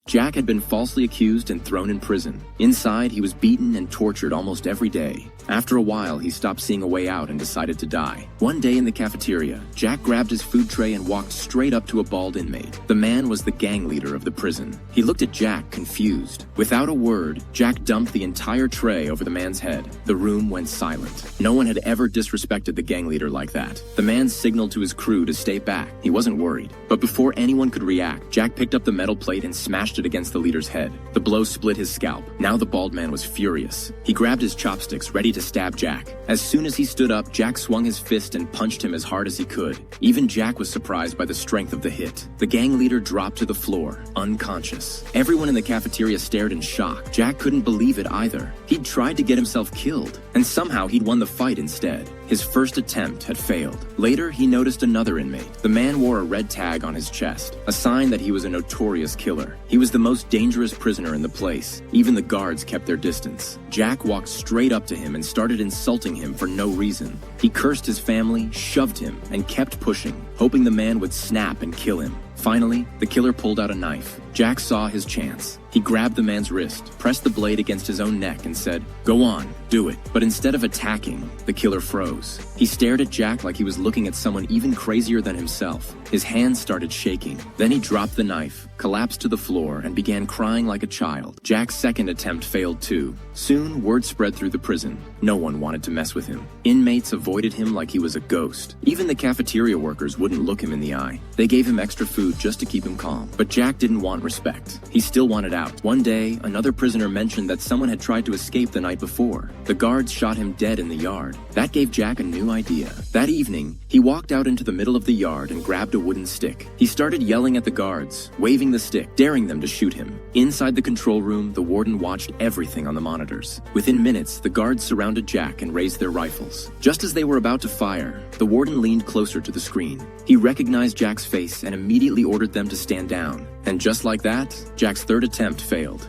Jack had been falsely accused and thrown in prison. Inside, he was beaten and tortured almost every day. After a while, he stopped seeing a way out and decided to die. One day in the cafeteria, Jack grabbed his food tray and walked straight up to a bald inmate. The man was the gang leader of the prison. He looked at Jack, confused. Without a word, Jack dumped the entire tray over the man's head. The room went silent. No one had ever disrespected the gang leader like that. The man signaled to his crew to stay back. He wasn't worried. But before anyone could react, Jack picked up the metal plate and smashed it against the leader's head. The blow split his scalp. Now the bald man was furious. He grabbed his chopsticks, ready to stab Jack. As soon as he stood up, Jack swung his fist and punched him as hard as he could. Even Jack was surprised by the strength of the hit. The gang leader dropped to the floor, unconscious. Everyone in the cafeteria stared in shock. Jack couldn't believe it either. He'd tried to get himself killed, and somehow he'd won the fight instead. His first attempt had failed. Later, he noticed another inmate. The man wore a red tag on his chest, a sign that he was a notorious killer. He was the most dangerous prisoner in the place. Even the guards kept their distance. Jack walked straight up to him and started insulting him for no reason. He cursed his family, shoved him, and kept pushing, hoping the man would snap and kill him. Finally, the killer pulled out a knife. Jack saw his chance. He grabbed the man's wrist, pressed the blade against his own neck, and said, "Go on, do it." But instead of attacking, the killer froze. He stared at Jack like he was looking at someone even crazier than himself. His hands started shaking. Then he dropped the knife, collapsed to the floor, and began crying like a child. Jack's second attempt failed too. Soon, word spread through the prison. No one wanted to mess with him. Inmates avoided him like he was a ghost. Even the cafeteria workers wouldn't look him in the eye. They gave him extra food just to keep him calm. But Jack didn't want respect. He still wanted out. One day, another prisoner mentioned that someone had tried to escape the night before. The guards shot him dead in the yard. That gave Jack a new idea. That evening, he walked out into the middle of the yard and grabbed a wooden stick. He started yelling at the guards, waving the stick, daring them to shoot him. Inside the control room, the warden watched everything on the monitors. Within minutes, the guards surrounded Jack and raised their rifles. Just as they were about to fire, the warden leaned closer to the screen. He recognized Jack's face and immediately ordered them to stand down. And just like that, Jack's third attempt failed.